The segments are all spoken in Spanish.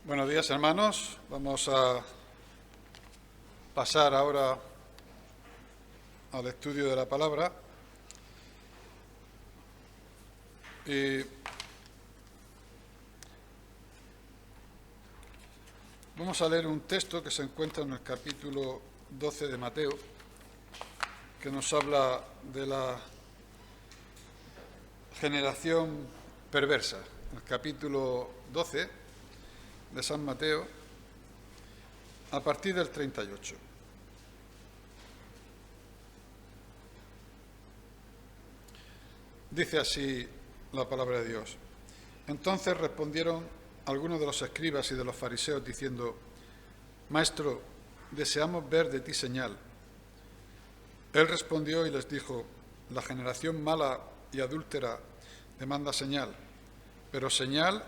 Buenos días, hermanos. Vamos a pasar ahora al estudio de la palabra. Y vamos a leer un texto que se encuentra en el capítulo 12 de Mateo, que nos habla de la generación perversa. El capítulo 12 de San Mateo, a partir del 38. Dice así la palabra de Dios. Entonces respondieron algunos de los escribas y de los fariseos diciendo: Maestro, deseamos ver de ti señal. Él respondió y les dijo: La generación mala y adúltera demanda señal, pero señal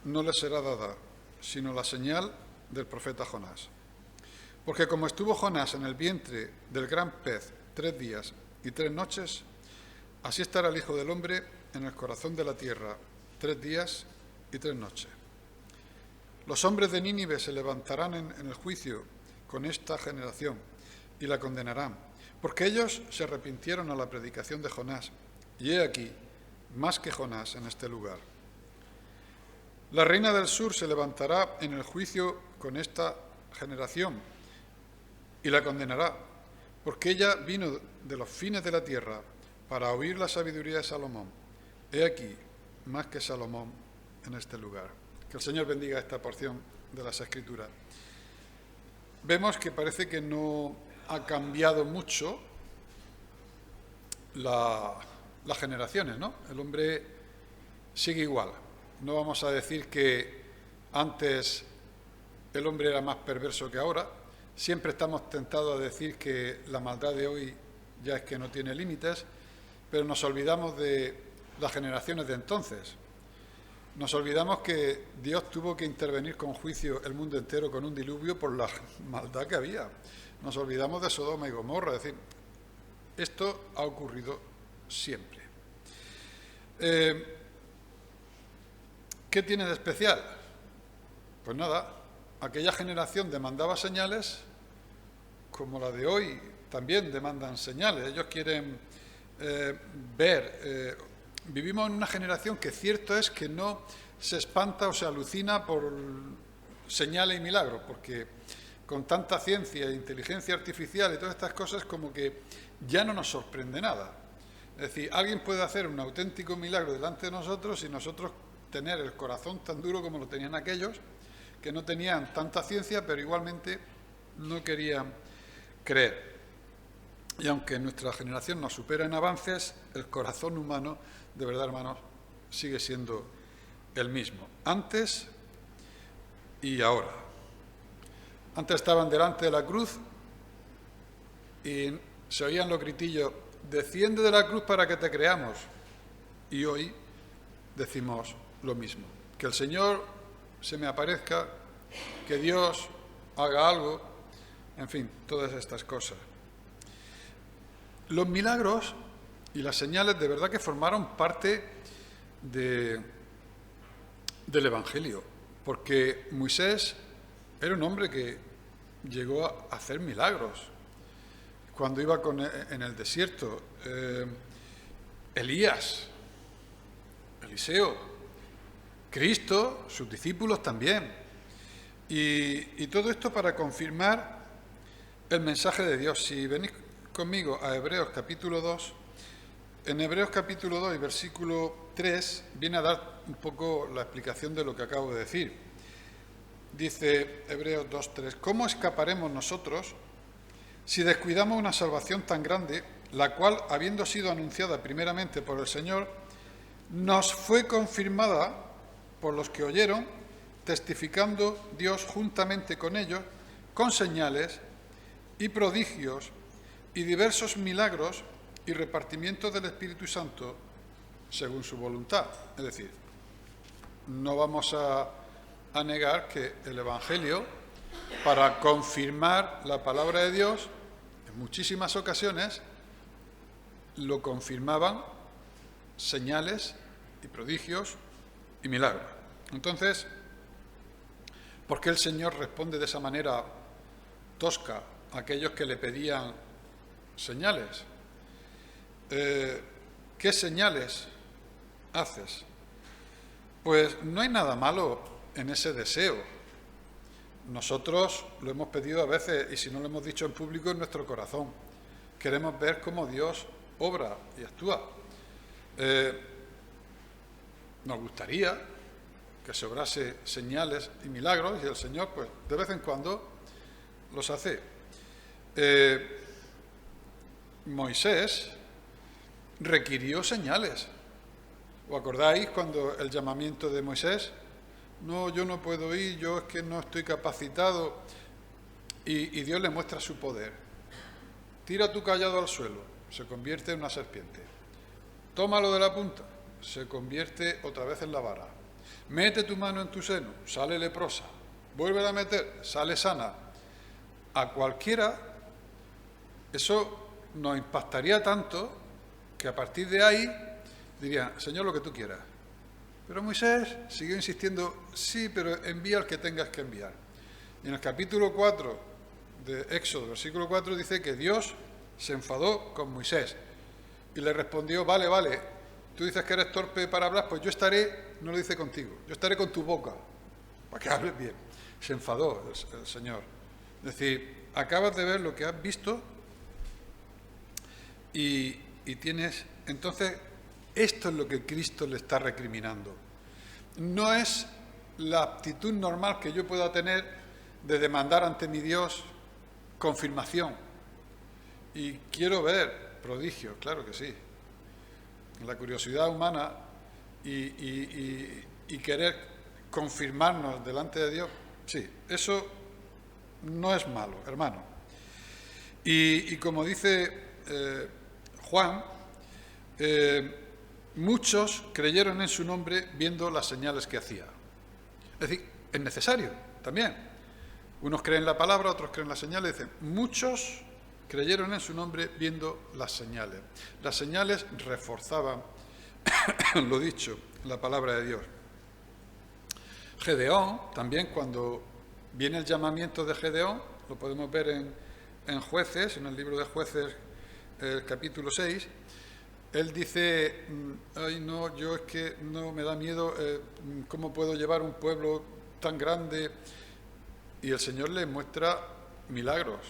no les será dada, sino la señal del profeta Jonás. Porque como estuvo Jonás en el vientre del gran pez 3 días y 3 noches, así estará el Hijo del Hombre en el corazón de la tierra 3 días y 3 noches. Los hombres de Nínive se levantarán en el juicio con esta generación y la condenarán, porque ellos se arrepintieron a la predicación de Jonás, y he aquí, más que Jonás en este lugar. La reina del sur se levantará en el juicio con esta generación y la condenará, porque ella vino de los fines de la tierra para oír la sabiduría de Salomón. He aquí, más que Salomón en este lugar. Que el Señor bendiga esta porción de las Escrituras. Vemos que parece que no ha cambiado mucho las generaciones, ¿no? El hombre sigue igual. No vamos a decir que antes el hombre era más perverso que ahora. Siempre estamos tentados a decir que la maldad de hoy ya es que no tiene límites, pero nos olvidamos de las generaciones de entonces. Nos olvidamos que Dios tuvo que intervenir con juicio el mundo entero con un diluvio por la maldad que había. Nos olvidamos de Sodoma y Gomorra. Es decir, esto ha ocurrido siempre. ¿Qué tiene de especial? Pues nada, aquella generación demandaba señales, como la de hoy también demandan señales. Ellos quieren ver. Vivimos en una generación que cierto es que no se espanta o se alucina por señales y milagros, porque con tanta ciencia e inteligencia artificial y todas estas cosas como que ya no nos sorprende nada. Es decir, alguien puede hacer un auténtico milagro delante de nosotros y nosotros tener el corazón tan duro como lo tenían aquellos, que no tenían tanta ciencia, pero igualmente no querían creer. Y aunque nuestra generación nos supera en avances, el corazón humano, de verdad, hermanos, sigue siendo el mismo, antes y ahora. Antes estaban delante de la cruz y se oían los gritillos: desciende de la cruz para que te creamos. Y hoy decimos lo mismo: que el Señor se me aparezca, que Dios haga algo, en fin, todas estas cosas. Los milagros y las señales de verdad que formaron parte del Evangelio, porque Moisés era un hombre que llegó a hacer milagros cuando iba en el desierto. Elías, Eliseo, Cristo, sus discípulos también. Y todo esto para confirmar el mensaje de Dios. Si venís conmigo a Hebreos capítulo 2, en Hebreos capítulo 2 y versículo 3 viene a dar un poco la explicación de lo que acabo de decir. Dice Hebreos 2:3: ¿Cómo escaparemos nosotros si descuidamos una salvación tan grande, la cual, habiendo sido anunciada primeramente por el Señor, nos fue confirmada por los que oyeron, testificando Dios juntamente con ellos, con señales y prodigios y diversos milagros y repartimiento del Espíritu Santo según su voluntad? Es decir, no vamos a negar que el Evangelio, para confirmar la palabra de Dios, en muchísimas ocasiones lo confirmaban señales y prodigios y milagros. Entonces, ¿Por qué el Señor responde de esa manera tosca a aquellos que le pedían señales? ¿Qué señales haces? Pues no hay nada malo en ese deseo. Nosotros lo hemos pedido a veces, y si no lo hemos dicho en público, en nuestro corazón. Queremos ver cómo Dios obra y actúa. Nos gustaría que se obrase señales y milagros, y el Señor, pues, de vez en cuando los hace. Moisés requirió señales. ¿Os acordáis cuando el llamamiento de Moisés? No, yo no puedo ir, yo es que no estoy capacitado. Y Dios le muestra su poder. Tira tu cayado al suelo, se convierte en una serpiente. Tómalo de la punta, se convierte otra vez en la vara. Mete tu mano en tu seno, sale leprosa. Vuelve a meter, sale sana. A cualquiera, eso nos impactaría tanto que a partir de ahí diría, Señor, lo que tú quieras. Pero Moisés siguió insistiendo, sí, pero envía al que tengas que enviar. Y en el capítulo 4 de Éxodo, versículo 4, dice que Dios se enfadó con Moisés y le respondió, vale, tú dices que eres torpe para hablar, pues yo estaré, no lo dice contigo, yo estaré con tu boca, para que hables bien. Se enfadó el Señor. Es decir, acabas de ver lo que has visto y tienes... Entonces, esto es lo que Cristo le está recriminando. No es la actitud normal que yo pueda tener de demandar ante mi Dios confirmación. Y quiero ver prodigios, claro que sí. La curiosidad humana y querer confirmarnos delante de Dios, sí, eso no es malo, hermano. Y como dice Juan, muchos creyeron en su nombre viendo las señales que hacía. Es decir, es necesario también. Unos creen la palabra, otros creen las señales. Dicen, muchos creyeron en su nombre viendo las señales. Las señales reforzaban, lo dicho, la palabra de Dios. Gedeón, también cuando viene el llamamiento de Gedeón, lo podemos ver en Jueces, en el libro de Jueces, el capítulo 6, él dice, ay no, yo es que no me da miedo, ¿cómo puedo llevar un pueblo tan grande? Y el Señor le muestra milagros.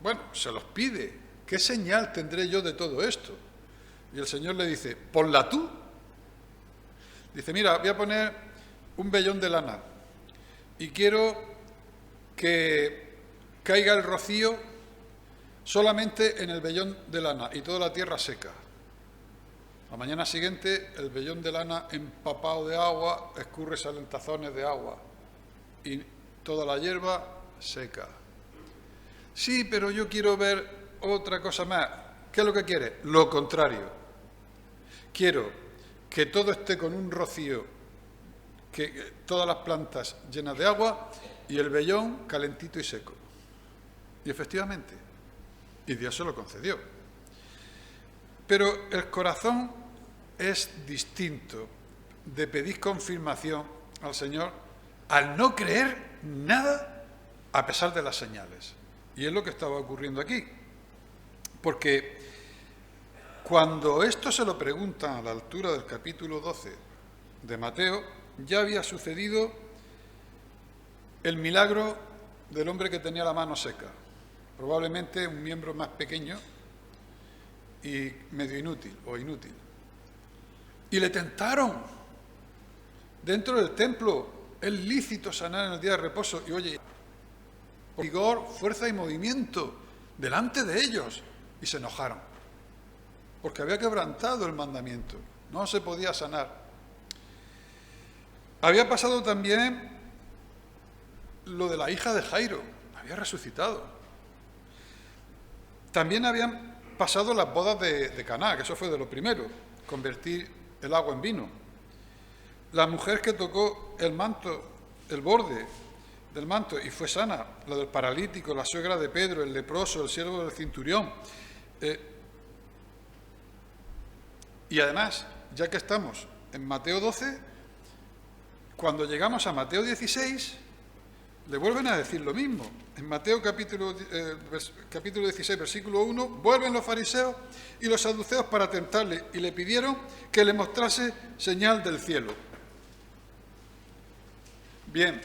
Bueno, se los pide. ¿Qué señal tendré yo de todo esto? Y el Señor le dice, ponla tú. Dice, mira, voy a poner un vellón de lana y quiero que caiga el rocío solamente en el vellón de lana y toda la tierra seca. La mañana siguiente, el vellón de lana empapado de agua, escurre, salen tazones de agua y toda la hierba seca. Sí, pero yo quiero ver otra cosa más. ¿Qué es lo que quiere? Lo contrario. Quiero que todo esté con un rocío, que todas las plantas llenas de agua y el vellón calentito y seco. Y efectivamente, y Dios se lo concedió. Pero el corazón es distinto de pedir confirmación al Señor al no creer nada a pesar de las señales. Y es lo que estaba ocurriendo aquí. Porque cuando esto se lo preguntan a la altura del capítulo 12 de Mateo, ya había sucedido el milagro del hombre que tenía la mano seca. Probablemente un miembro más pequeño y medio inútil o inútil. Y le tentaron dentro del templo. Es lícito sanar en el día de reposo. Y oye, vigor, fuerza y movimiento delante de ellos. Y se enojaron. Porque había quebrantado el mandamiento. No se podía sanar. Había pasado también lo de la hija de Jairo. Había resucitado. También habían pasado las bodas de Caná, que eso fue de lo primero. Convertir el agua en vino. La mujer que tocó el manto, el borde del manto y fue sana, la del paralítico, la suegra de Pedro, el leproso, el siervo del centurión. Y además, ya que estamos en Mateo 12, cuando llegamos a Mateo 16, le vuelven a decir lo mismo. En Mateo capítulo 16, versículo 1, vuelven los fariseos y los saduceos para tentarle y le pidieron que le mostrase señal del cielo. Bien,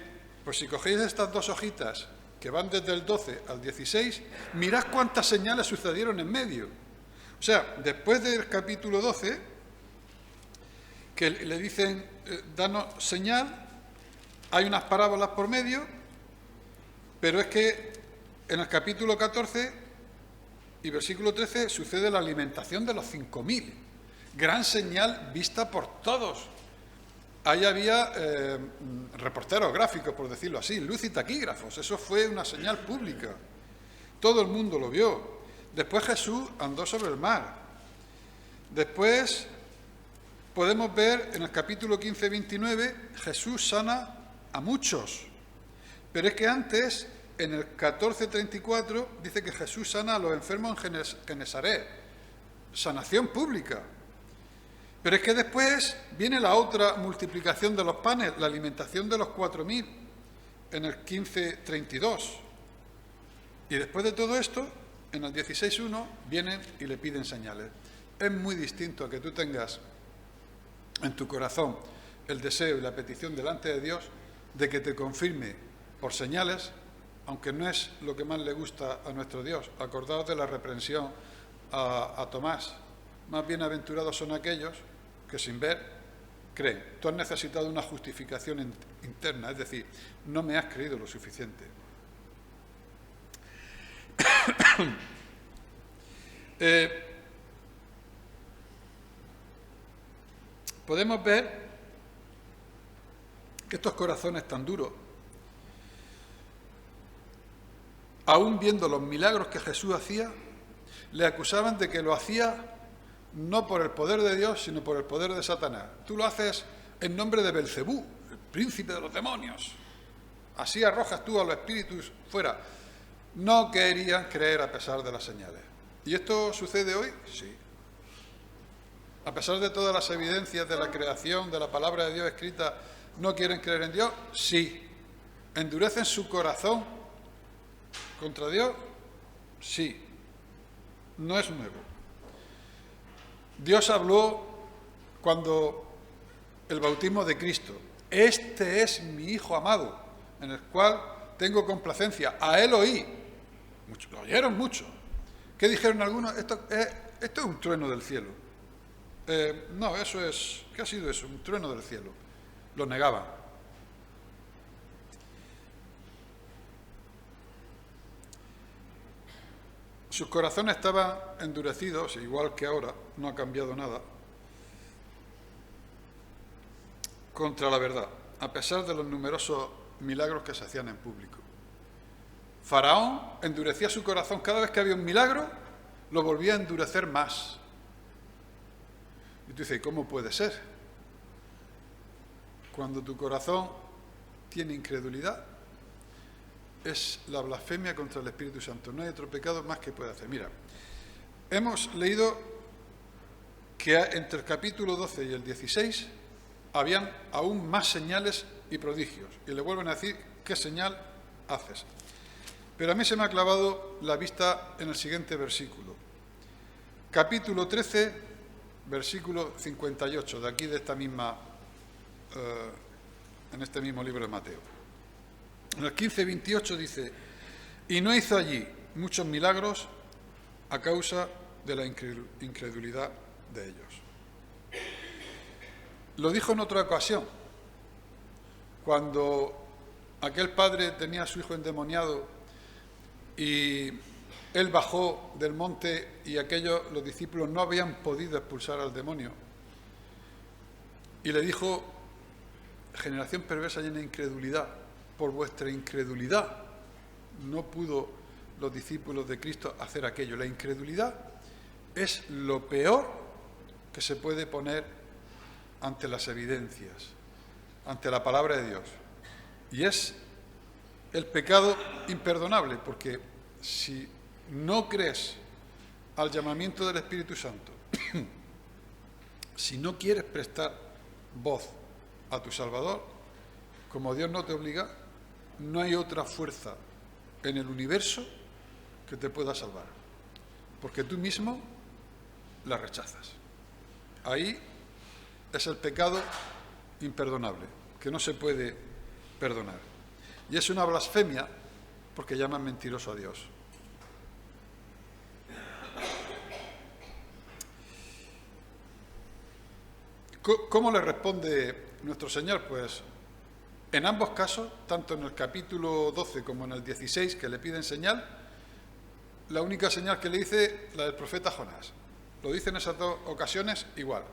pues si cogéis estas dos hojitas que van desde el 12 al 16, mirad cuántas señales sucedieron en medio. O sea, después del capítulo 12, que le dicen, danos señal, hay unas parábolas por medio, pero es que en el capítulo 14 y versículo 13 sucede la alimentación de los 5.000. Gran señal vista por todos. Ahí había reporteros gráficos, por decirlo así, luz y taquígrafos. Eso fue una señal pública. Todo el mundo lo vio. Después Jesús andó sobre el mar. Después podemos ver en el capítulo 15-29, Jesús sana a muchos. Pero es que antes, en el 14:34, dice que Jesús sana a los enfermos en Genesaret. Sanación pública. Pero es que después viene la otra multiplicación de los panes, la alimentación de los 4.000, en el 15:32. Y después de todo esto, en el 16:1, vienen y le piden señales. Es muy distinto a que tú tengas en tu corazón el deseo y la petición delante de Dios de que te confirme por señales, aunque no es lo que más le gusta a nuestro Dios. Acordaos de la reprensión a Tomás. Más bienaventurados son aquellos que sin ver creen. Tú has necesitado una justificación interna, es decir, no me has creído lo suficiente. Podemos ver que estos corazones tan duros, aún viendo los milagros que Jesús hacía, le acusaban de que lo hacía no por el poder de Dios, sino por el poder de Satanás. Tú lo haces en nombre de Belcebú, el príncipe de los demonios. Así arrojas tú a los espíritus fuera. No querían creer a pesar de las señales. ¿Y esto sucede hoy? Sí. A pesar de todas las evidencias de la creación, de la palabra de Dios escrita, ¿no quieren creer en Dios? Sí. ¿Endurecen su corazón contra Dios? Sí. No es nuevo. Dios habló cuando el bautismo de Cristo. Este es mi Hijo amado, en el cual tengo complacencia. A él oí. Muchos, lo oyeron mucho. ¿Qué dijeron algunos? Esto es un trueno del cielo. No, eso es... ¿Qué ha sido eso? Un trueno del cielo. Lo negaban. Sus corazones estaban endurecidos, igual que ahora, no ha cambiado nada, contra la verdad, a pesar de los numerosos milagros que se hacían en público. Faraón endurecía su corazón cada vez que había un milagro, lo volvía a endurecer más. Y tú dices, ¿cómo puede ser? Cuando tu corazón tiene incredulidad, es la blasfemia contra el Espíritu Santo. No hay otro pecado más que puede hacer. Mira, hemos leído que entre el capítulo 12 y el 16 habían aún más señales y prodigios. Y le vuelven a decir, ¿qué señal haces? Pero a mí se me ha clavado la vista en el siguiente versículo. Capítulo 13, versículo 58, de aquí de esta misma, en este mismo libro de Mateo. En el 15:28 dice, y no hizo allí muchos milagros a causa de la incredulidad de ellos. Lo dijo en otra ocasión, cuando aquel padre tenía a su hijo endemoniado y él bajó del monte y los discípulos no habían podido expulsar al demonio. Y le dijo, generación perversa llena de incredulidad, por vuestra incredulidad no pudo los discípulos de Cristo hacer aquello. La incredulidad es lo peor que se puede poner ante las evidencias, ante la palabra de Dios. Y es el pecado imperdonable, porque si no crees al llamamiento del Espíritu Santo, si no quieres prestar voz a tu Salvador, como Dios no te obliga, no hay otra fuerza en el universo que te pueda salvar, porque tú mismo la rechazas. Ahí es el pecado imperdonable, que no se puede perdonar. Y es una blasfemia porque llaman mentiroso a Dios. ¿Cómo le responde nuestro Señor? Pues en ambos casos, tanto en el capítulo 12 como en el 16, que le piden señal, la única señal que le dice la del profeta Jonás. Lo dice en esas dos ocasiones igual.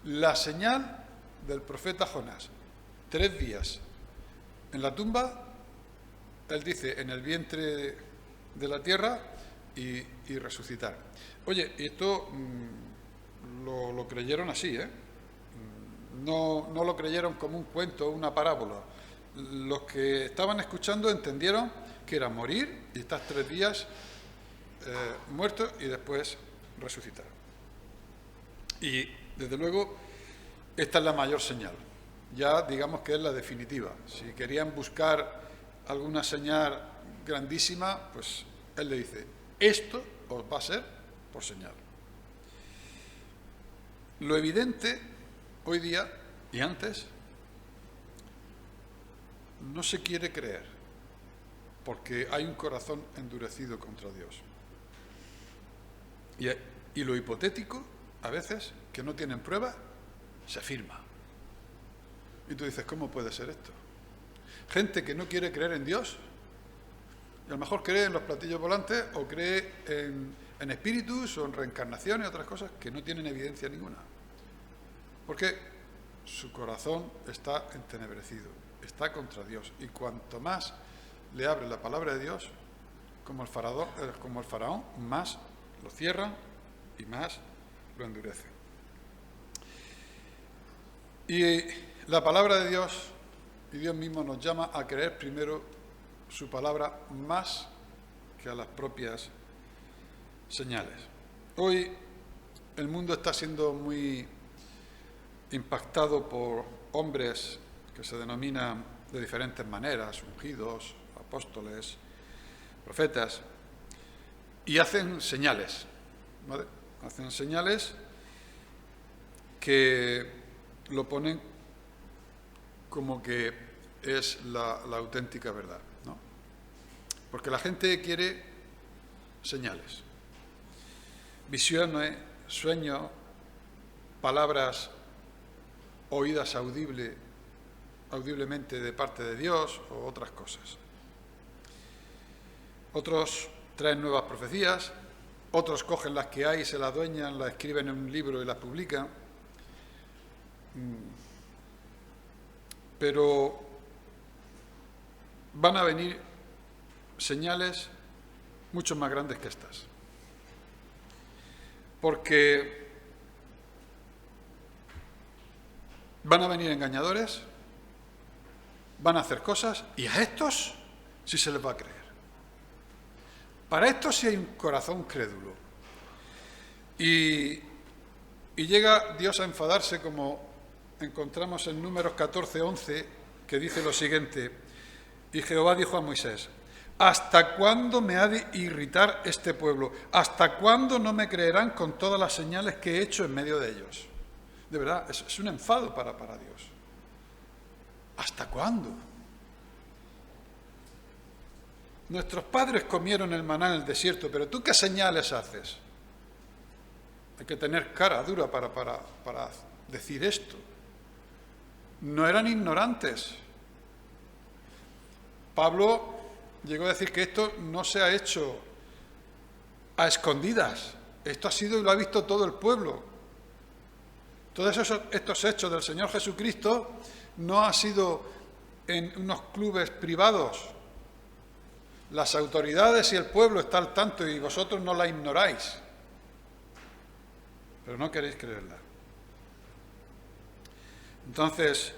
La señal del profeta Jonás, 3 días en la tumba, él dice en el vientre de la tierra y resucitar. Oye, esto lo creyeron así, ¿eh? No lo creyeron como un cuento, una parábola. Los que estaban escuchando entendieron que era morir y estar 3 días muertos y después resucitar. Y desde luego esta es la mayor señal. Ya digamos que es la definitiva. Si querían buscar alguna señal grandísima, pues él le dice, esto os va a ser por señal. Lo evidente hoy día y antes no se quiere creer porque hay un corazón endurecido contra Dios. Y lo hipotético, a veces, que no tienen pruebas, se afirma. Y tú dices, ¿cómo puede ser esto? Gente que no quiere creer en Dios, y a lo mejor cree en los platillos volantes o cree en espíritus o en reencarnación y otras cosas que no tienen evidencia ninguna. Porque su corazón está entenebrecido, está contra Dios. Y cuanto más le abre la palabra de Dios, como el faraón, más lo cierran y más lo endurecen. Y la palabra de Dios, y Dios mismo nos llama a creer primero su palabra más que a las propias señales. Hoy el mundo está siendo muy impactado por hombres que se denominan de diferentes maneras, ungidos, apóstoles, profetas, y hacen señales, ¿vale? Hacen señales que lo ponen como que es la auténtica verdad, ¿no? Porque la gente quiere señales, visiones, sueños, palabras oídas audiblemente de parte de Dios o otras cosas. Otros traen nuevas profecías, otros cogen las que hay, se las adueñan, las escriben en un libro y las publican. Pero van a venir señales mucho más grandes que estas. Porque van a venir engañadores, van a hacer cosas, y a estos sí se les va a creer. Para estos sí hay un corazón crédulo. Y llega Dios a enfadarse, como encontramos en Números 14:11, que dice lo siguiente: y Jehová dijo a Moisés, ¿hasta cuándo me ha de irritar este pueblo? ¿Hasta cuándo no me creerán con todas las señales que he hecho en medio de ellos? De verdad, es un enfado para Dios. ¿Hasta cuándo? Nuestros padres comieron el maná en el desierto, pero ¿tú qué señales haces? Hay que tener cara dura para decir esto. No eran ignorantes. Pablo llegó a decir que esto no se ha hecho a escondidas. Esto ha sido y lo ha visto todo el pueblo. Todos estos hechos del Señor Jesucristo no ha sido en unos clubes privados. Las autoridades y el pueblo están al tanto y vosotros no la ignoráis. Pero no queréis creerla. Entonces,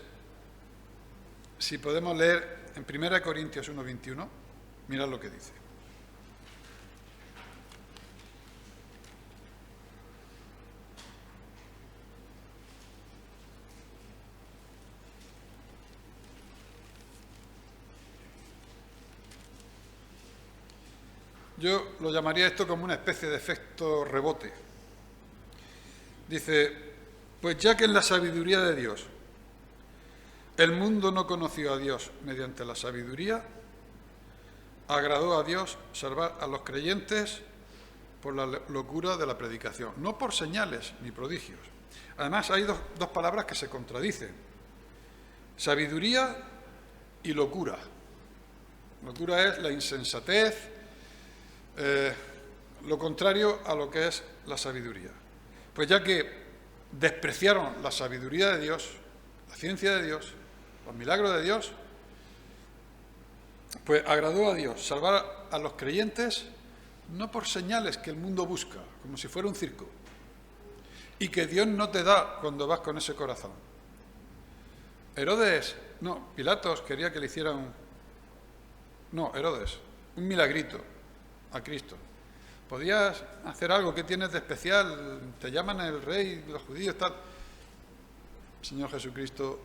si podemos leer en 1 Corintios 1:21, mirad lo que dice. Yo lo llamaría esto como una especie de efecto rebote. Dice, pues ya que en la sabiduría de Dios el mundo no conoció a Dios mediante la sabiduría, agradó a Dios salvar a los creyentes por la locura de la predicación, no por señales ni prodigios. Además, hay dos palabras que se contradicen: sabiduría y locura. Locura es la insensatez, lo contrario a lo que es la sabiduría. Pues ya que despreciaron la sabiduría de Dios, la ciencia de Dios, los milagros de Dios, pues agradó a Dios salvar a los creyentes no por señales que el mundo busca, como si fuera un circo, y que Dios no te da cuando vas con ese corazón. Pilatos quería que le hicieran un milagrito a Cristo. Podías hacer algo, que tienes de especial, te llaman el rey de los judíos, tal. El Señor Jesucristo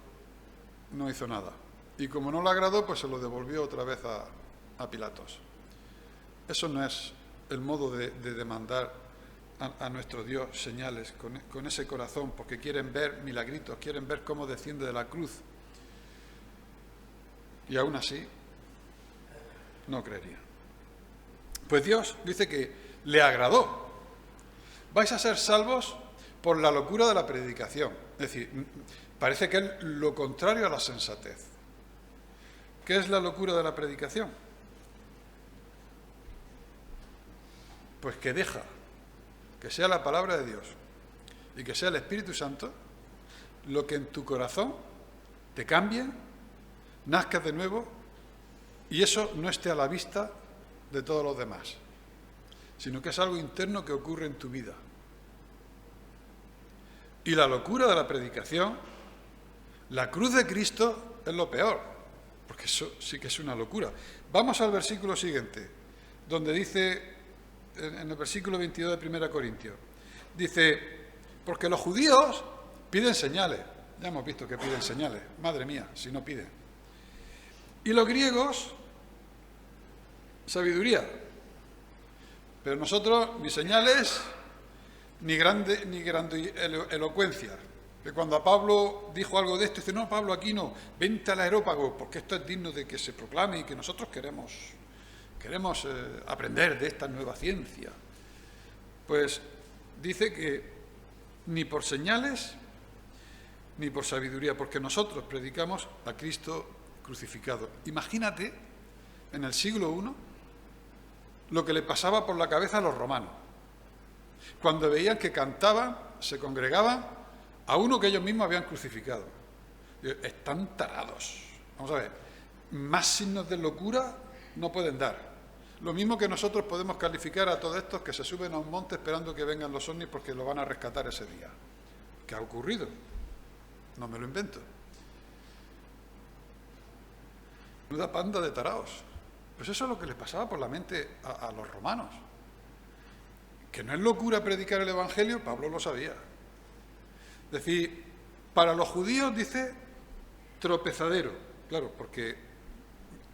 no hizo nada. Y como no le agradó, pues se lo devolvió otra vez a Pilatos. Eso no es el modo de demandar a nuestro Dios señales con ese corazón, porque quieren ver milagritos, quieren ver cómo desciende de la cruz. Y aún así, no creerían. Pues Dios dice que le agradó. Vais a ser salvos por la locura de la predicación. Es decir, parece que es lo contrario a la sensatez. ¿Qué es la locura de la predicación? Pues que deja que sea la palabra de Dios y que sea el Espíritu Santo lo que en tu corazón te cambie, nazcas de nuevo, y eso no esté a la vista de todos los demás, sino que es algo interno que ocurre en tu vida. Y la locura de la predicación, la cruz de Cristo, es lo peor, porque eso sí que es una locura. Vamos al versículo siguiente, donde dice, en el versículo 22 de 1 Corintios, dice, porque los judíos piden señales. Ya hemos visto que piden señales, madre mía, si no piden. Y los griegos, sabiduría. Pero nosotros, ni señales, ni grande elocuencia. Que cuando a Pablo dijo algo de esto, dice, no, Pablo, aquí no, vente al Areópago, porque esto es digno de que se proclame y que nosotros queremos aprender de esta nueva ciencia. Pues dice que ni por señales, ni por sabiduría, porque nosotros predicamos a Cristo crucificado. Imagínate, en el siglo I, lo que le pasaba por la cabeza a los romanos, cuando veían que cantaban, se congregaban a uno que ellos mismos habían crucificado. Están tarados. Vamos a ver, más signos de locura no pueden dar. Lo mismo que nosotros podemos calificar a todos estos que se suben a un monte esperando que vengan los ovnis porque lo van a rescatar ese día. ¿Qué ha ocurrido? No me lo invento. Una panda de taraos. Pues eso es lo que les pasaba por la mente a los romanos. Que no es locura predicar el Evangelio, Pablo lo sabía. Es decir, para los judíos dice tropezadero. Claro, porque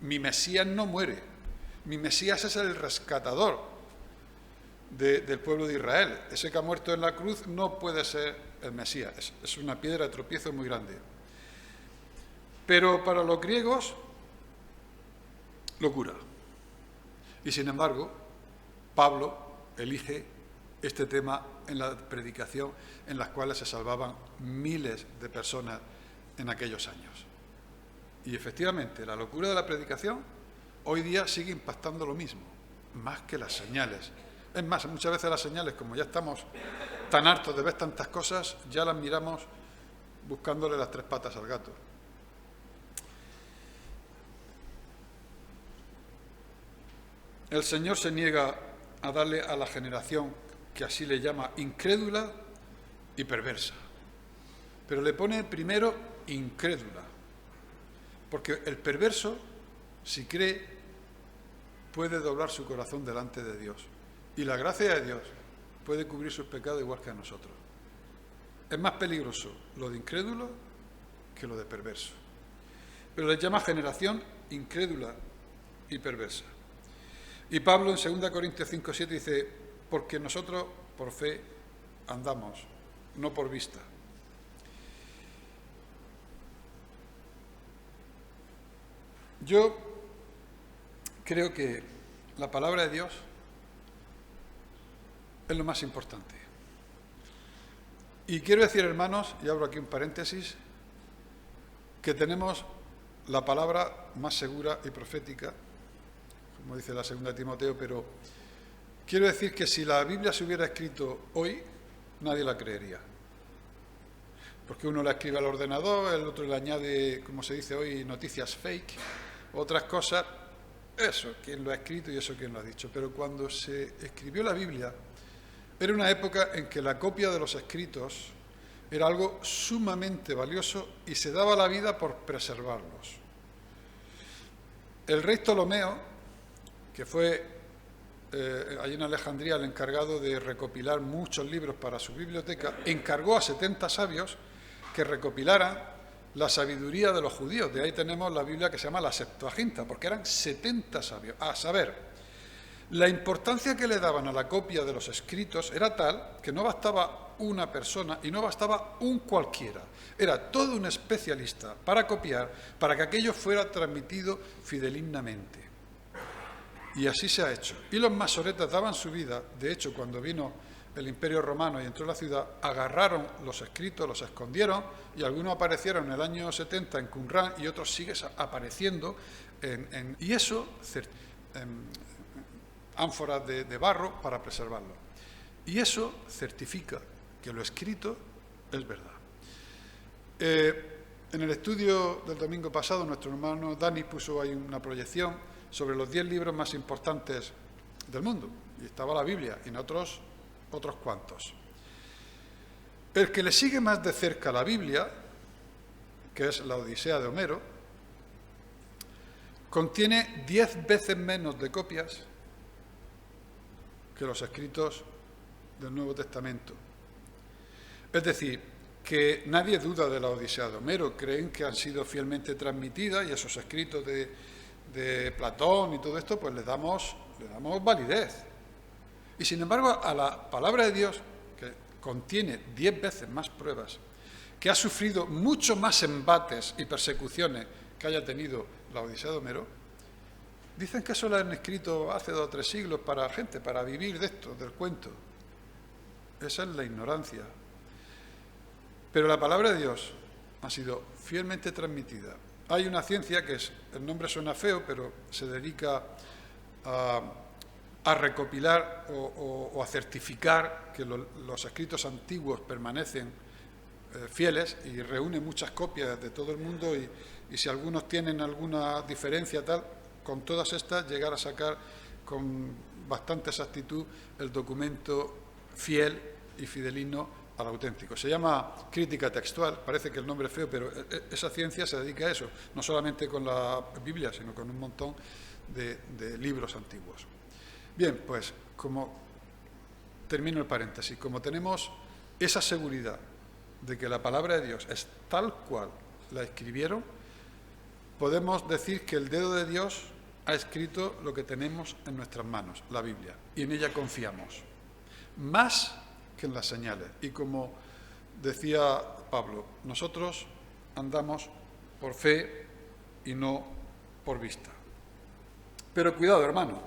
mi Mesías no muere. Mi Mesías es el rescatador del pueblo de Israel. Ese que ha muerto en la cruz no puede ser el Mesías. Es una piedra de tropiezo muy grande. Pero para los griegos, locura. Y sin embargo, Pablo elige este tema en la predicación, en las cuales se salvaban miles de personas en aquellos años. Y efectivamente, la locura de la predicación hoy día sigue impactando lo mismo, más que las señales. Es más, muchas veces las señales, como ya estamos tan hartos de ver tantas cosas, ya las miramos buscándole las tres patas al gato. El Señor se niega a darle a la generación que así le llama incrédula y perversa. Pero le pone primero incrédula, porque el perverso, si cree, puede doblar su corazón delante de Dios. Y la gracia de Dios puede cubrir sus pecados igual que a nosotros. Es más peligroso lo de incrédulo que lo de perverso. Pero les llama generación incrédula y perversa. Y Pablo en 2 Corintios 5:7 dice, porque nosotros por fe andamos, no por vista. Yo creo que la palabra de Dios es lo más importante. Y quiero decir, hermanos, y abro aquí un paréntesis, que tenemos la palabra más segura y profética, como dice la segunda de Timoteo, pero quiero decir que si la Biblia se hubiera escrito hoy, nadie la creería. Porque uno la escribe al ordenador, el otro le añade, como se dice hoy, noticias fake, otras cosas. Eso, quién lo ha escrito y eso quién lo ha dicho. Pero cuando se escribió la Biblia, era una época en que la copia de los escritos era algo sumamente valioso y se daba la vida por preservarlos. El rey Ptolomeo, que fue allí en Alejandría el encargado de recopilar muchos libros para su biblioteca, encargó a 70 sabios que recopilaran la sabiduría de los judíos. De ahí tenemos la Biblia que se llama la Septuaginta, porque eran 70 sabios. A saber, la importancia que le daban a la copia de los escritos era tal que no bastaba una persona y no bastaba un cualquiera. Era todo un especialista para copiar, para que aquello fuera transmitido fidedignamente. Y así se ha hecho. Y los masoretas daban su vida. De hecho, cuando vino el Imperio Romano y entró en la ciudad, agarraron los escritos, los escondieron, y algunos aparecieron en el año 70 en Qumran y otros siguen apareciendo y eso, ánforas de barro para preservarlo. Y eso certifica que lo escrito es verdad. En el estudio del domingo pasado, nuestro hermano Dani puso ahí una proyección sobre los 10 libros más importantes del mundo, y estaba la Biblia, y en otros cuantos. El que le sigue más de cerca a la Biblia, que es la Odisea de Homero, contiene 10 veces menos de copias que los escritos del Nuevo Testamento. Es decir, que nadie duda de la Odisea de Homero, creen que han sido fielmente transmitidas, y esos escritos de Platón y todo esto, pues le damos validez. Y sin embargo, a la palabra de Dios, que contiene 10 veces más pruebas, que ha sufrido mucho más embates y persecuciones que haya tenido la Odisea de Homero, dicen que eso lo han escrito hace 2 o 3 siglos para gente, para vivir de esto, del cuento. Esa es la ignorancia. Pero la palabra de Dios ha sido fielmente transmitida. Hay una ciencia que el nombre suena feo, pero se dedica a recopilar o a certificar que los escritos antiguos permanecen fieles, y reúne muchas copias de todo el mundo, y si algunos tienen alguna diferencia tal, con todas estas llegar a sacar con bastante exactitud el documento fiel y fideligno al auténtico. Se llama crítica textual, parece que el nombre es feo, pero esa ciencia se dedica a eso, no solamente con la Biblia, sino con un montón de libros antiguos. Bien, pues como termino el paréntesis, como tenemos esa seguridad de que la palabra de Dios es tal cual la escribieron, podemos decir que el dedo de Dios ha escrito lo que tenemos en nuestras manos, la Biblia, y en ella confiamos, más que en las señales. Y como decía Pablo, nosotros andamos por fe y no por vista. Pero cuidado, hermano,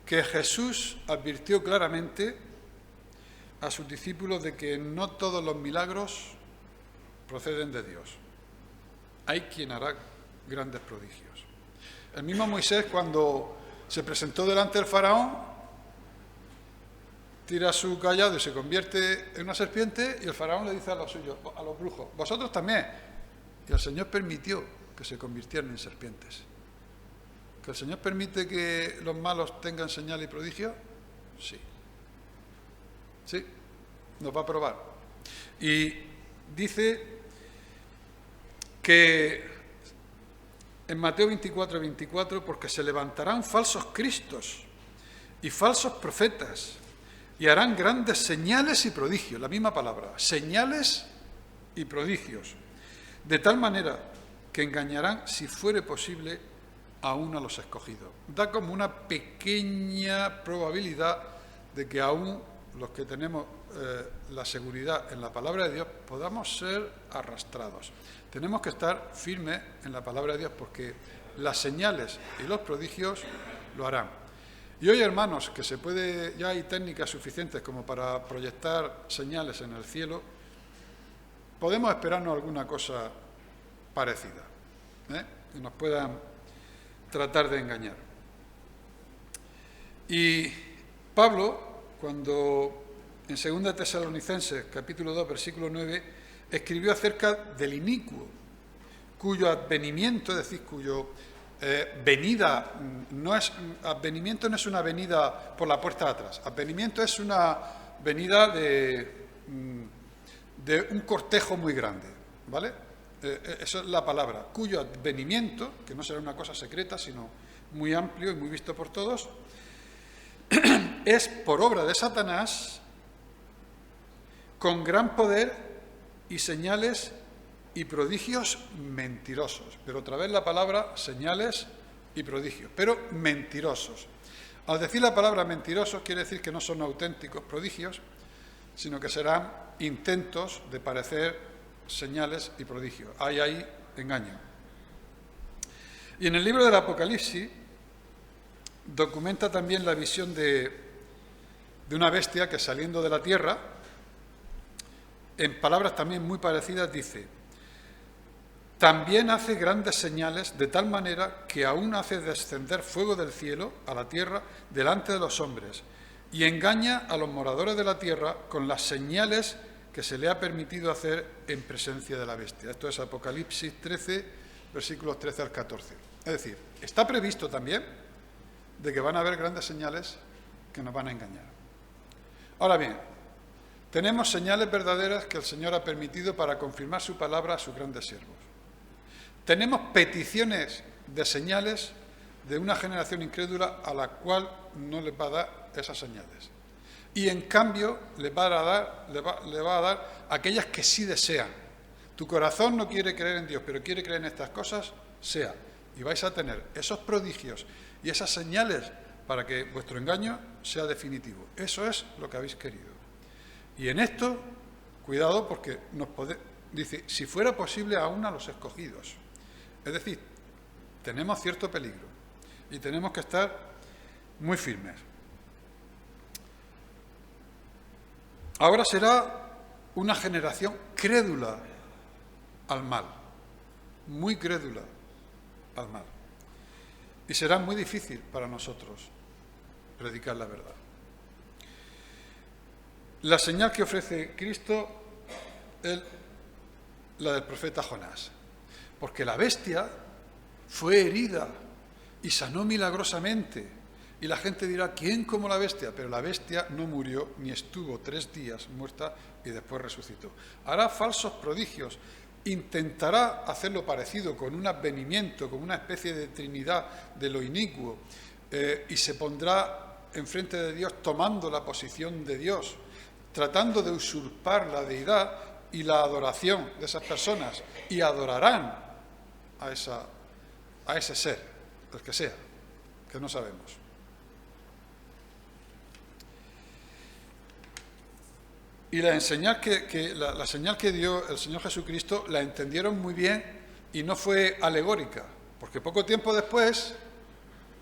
que Jesús advirtió claramente a sus discípulos de que no todos los milagros proceden de Dios. Hay quien hará grandes prodigios. El mismo Moisés, cuando se presentó delante del faraón, tira su cayado y se convierte en una serpiente, y el faraón le dice a los suyos, a los brujos, vosotros también. Y el Señor permitió que se convirtieran en serpientes. ¿Que el Señor permite que los malos tengan señal y prodigio? Sí. Sí, nos va a probar. Y dice que en Mateo 24:24, porque se levantarán falsos cristos y falsos profetas, y harán grandes señales y prodigios, la misma palabra, señales y prodigios, de tal manera que engañarán, si fuere posible, aún a los escogidos. Da como una pequeña probabilidad de que aún los que tenemos la seguridad en la palabra de Dios podamos ser arrastrados. Tenemos que estar firmes en la palabra de Dios porque las señales y los prodigios lo harán. Y hoy, hermanos, que ya hay técnicas suficientes como para proyectar señales en el cielo, podemos esperarnos alguna cosa parecida, que nos puedan tratar de engañar. Y Pablo, cuando en 2 Tesalonicenses, capítulo 2, versículo 9, escribió acerca del inicuo, cuyo advenimiento, es decir, cuyo venida, advenimiento no es una venida por la puerta de atrás, advenimiento es una venida de un cortejo muy grande, ¿vale? Esa es la palabra, cuyo advenimiento, que no será una cosa secreta, sino muy amplio y muy visto por todos, es por obra de Satanás, con gran poder y señales y prodigios mentirosos. Pero otra vez la palabra señales y prodigios, pero mentirosos. Al decir la palabra mentirosos quiere decir que no son auténticos prodigios, sino que serán intentos de parecer señales y prodigios. Hay ahí engaño. Y en el libro del Apocalipsis documenta también la visión de una bestia que saliendo de la tierra, en palabras también muy parecidas, dice: también hace grandes señales de tal manera que aún hace descender fuego del cielo a la tierra delante de los hombres y engaña a los moradores de la tierra con las señales que se le ha permitido hacer en presencia de la bestia. Esto es Apocalipsis 13, versículos 13 al 14. Es decir, está previsto también de que van a haber grandes señales que nos van a engañar. Ahora bien, tenemos señales verdaderas que el Señor ha permitido para confirmar su palabra a sus grandes siervos. Tenemos peticiones de señales de una generación incrédula a la cual no les va a dar esas señales. Y en cambio le va a dar aquellas que sí desean. Tu corazón no quiere creer en Dios, pero quiere creer en estas cosas, sea. Y vais a tener esos prodigios y esas señales para que vuestro engaño sea definitivo. Eso es lo que habéis querido. Y en esto, cuidado, porque dice, si fuera posible aún a los escogidos. Es decir, tenemos cierto peligro y tenemos que estar muy firmes. Ahora será una generación crédula al mal, muy crédula al mal. Y será muy difícil para nosotros predicar la verdad. La señal que ofrece Cristo es la del profeta Jonás, porque la bestia fue herida y sanó milagrosamente. Y la gente dirá, ¿quién como la bestia? Pero la bestia no murió ni estuvo 3 días muerta y después resucitó. Hará falsos prodigios, intentará hacerlo parecido con un advenimiento, con una especie de trinidad de lo inicuo, y se pondrá enfrente de Dios tomando la posición de Dios, tratando de usurpar la deidad y la adoración de esas personas, y adorarán a ese ser, el que sea, que no sabemos. Y la señal que dio el Señor Jesucristo la entendieron muy bien y no fue alegórica, porque poco tiempo después,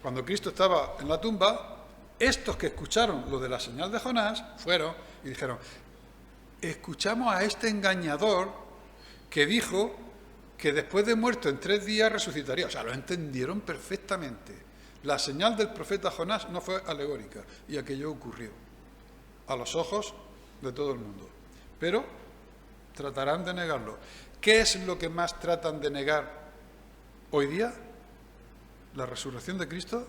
cuando Cristo estaba en la tumba, estos que escucharon lo de la señal de Jonás fueron y dijeron, escuchamos a este engañador que dijo que después de muerto en 3 días resucitaría. O sea, lo entendieron perfectamente. La señal del profeta Jonás no fue alegórica y aquello ocurrió a los ojos de todo el mundo. Pero tratarán de negarlo. ¿Qué es lo que más tratan de negar hoy día? La resurrección de Cristo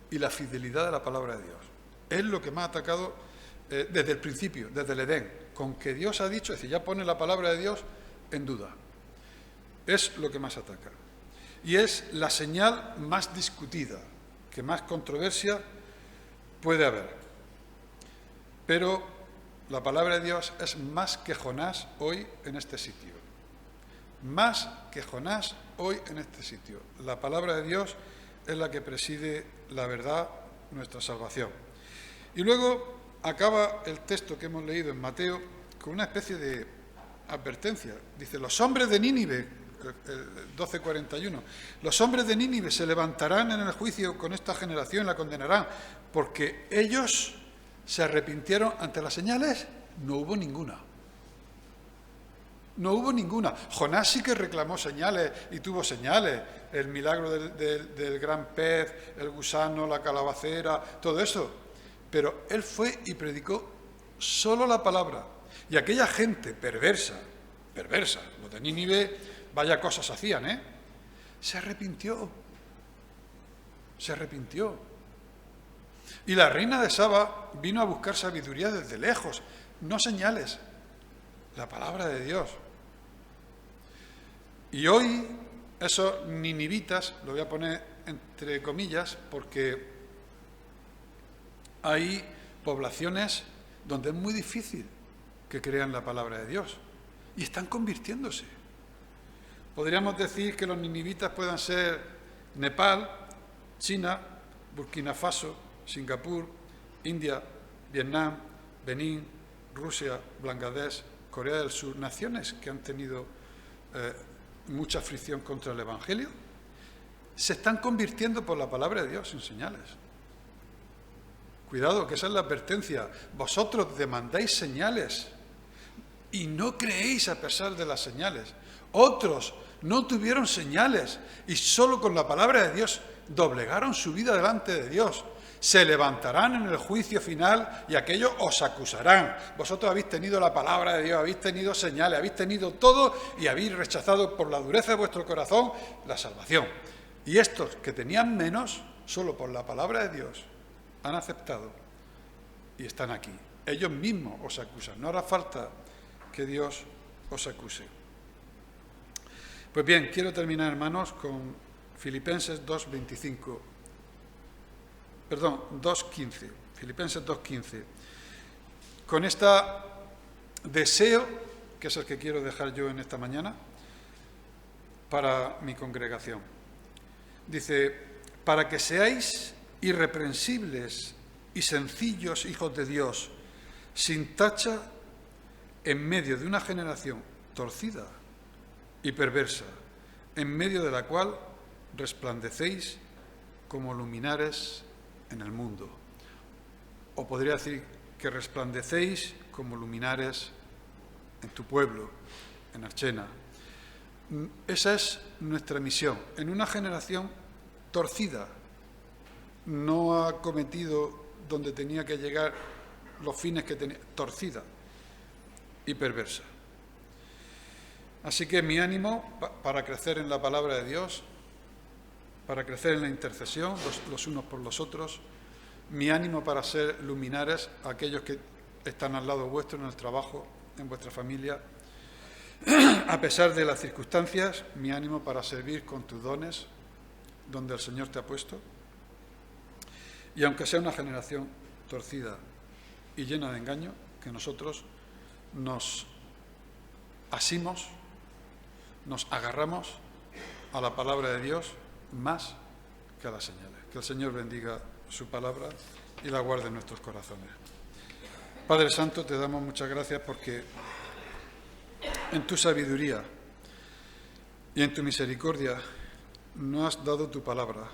y la fidelidad de la palabra de Dios. Es lo que más ha atacado desde el principio, desde el Edén. Con que Dios ha dicho, es decir, ya pone la palabra de Dios en duda. Es lo que más ataca. Y es la señal más discutida, que más controversia puede haber. Pero la palabra de Dios es más que Jonás hoy en este sitio. Más que Jonás hoy en este sitio. La palabra de Dios es la que preside la verdad, nuestra salvación. Y luego acaba el texto que hemos leído en Mateo con una especie de advertencia. Dice, los hombres de Nínive, 12:41, los hombres de Nínive se levantarán en el juicio con esta generación y la condenarán, porque ellos se arrepintieron ante las señales. No hubo ninguna. No hubo ninguna. Jonás sí que reclamó señales y tuvo señales. El milagro del gran pez, el gusano, la calabacera, todo eso. Pero él fue y predicó solo la palabra. Y aquella gente perversa, los de Nínive, vaya cosas hacían, se arrepintió. Y la reina de Saba vino a buscar sabiduría desde lejos, no señales, la palabra de Dios. Y hoy esos ninivitas, lo voy a poner entre comillas, porque hay poblaciones donde es muy difícil que crean la palabra de Dios y están convirtiéndose. Podríamos decir que los ninivitas puedan ser Nepal, China, Burkina Faso, Singapur, India, Vietnam, Benín, Rusia, Bangladesh, Corea del Sur, naciones que han tenido mucha fricción contra el Evangelio, se están convirtiendo por la palabra de Dios en señales. Cuidado, que esa es la advertencia. Vosotros demandáis señales y no creéis a pesar de las señales. Otros no tuvieron señales y solo con la palabra de Dios doblegaron su vida delante de Dios. Se levantarán en el juicio final y aquellos os acusarán. Vosotros habéis tenido la palabra de Dios, habéis tenido señales, habéis tenido todo y habéis rechazado por la dureza de vuestro corazón la salvación. Y estos que tenían menos, solo por la palabra de Dios, han aceptado y están aquí. Ellos mismos os acusan. No hará falta que Dios os acuse. Pues bien, quiero terminar, hermanos, con Filipenses 2:25. Perdón, 2:15. Filipenses 2:15. Con este deseo, que es el que quiero dejar yo en esta mañana, para mi congregación. Dice, para que seáis irreprensibles y sencillos hijos de Dios, sin tacha, en medio de una generación torcida y perversa, en medio de la cual resplandecéis como luminares en el mundo. O podría decir que resplandecéis como luminares en tu pueblo, en Archena. Esa es nuestra misión. En una generación torcida, no ha cometido donde tenía que llegar los fines que tenía, torcida y perversa. Así que mi ánimo para crecer en la palabra de Dios, para crecer en la intercesión los unos por los otros, mi ánimo para ser luminares a aquellos que están al lado vuestro en el trabajo, en vuestra familia, a pesar de las circunstancias, mi ánimo para servir con tus dones donde el Señor te ha puesto. Y aunque sea una generación torcida y llena de engaño, que nosotros nos asimos, nos agarramos a la palabra de Dios más que a las señales. Que el Señor bendiga su palabra y la guarde en nuestros corazones. Padre Santo, te damos muchas gracias porque en tu sabiduría y en tu misericordia nos has dado tu palabra,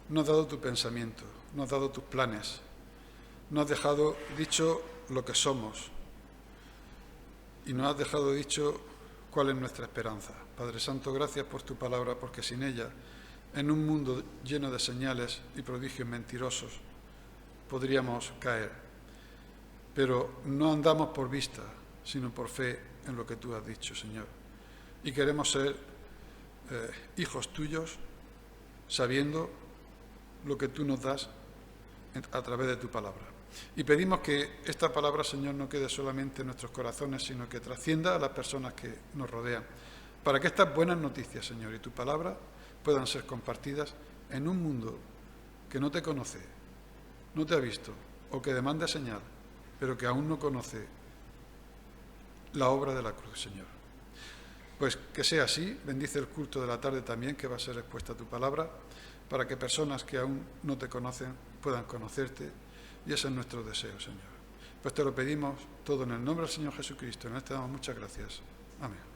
nos has dado tu pensamiento, nos has dado tus planes, nos has dejado dicho lo que somos y nos has dejado dicho cuál es nuestra esperanza. Padre Santo, gracias por tu palabra, porque sin ella, en un mundo lleno de señales y prodigios mentirosos, podríamos caer. Pero no andamos por vista, sino por fe en lo que tú has dicho, Señor. Y queremos ser hijos tuyos, sabiendo lo que tú nos das a través de tu palabra. Y pedimos que esta palabra, Señor, no quede solamente en nuestros corazones, sino que trascienda a las personas que nos rodean, para que estas buenas noticias, Señor, y tu palabra puedan ser compartidas en un mundo que no te conoce, no te ha visto, o que demanda señal, pero que aún no conoce la obra de la cruz, Señor. Pues que sea así. Bendice el culto de la tarde también, que va a ser expuesta tu palabra, para que personas que aún no te conocen puedan conocerte, y ese es nuestro deseo, Señor. Pues te lo pedimos todo en el nombre del Señor Jesucristo. En él te damos muchas gracias. Amén.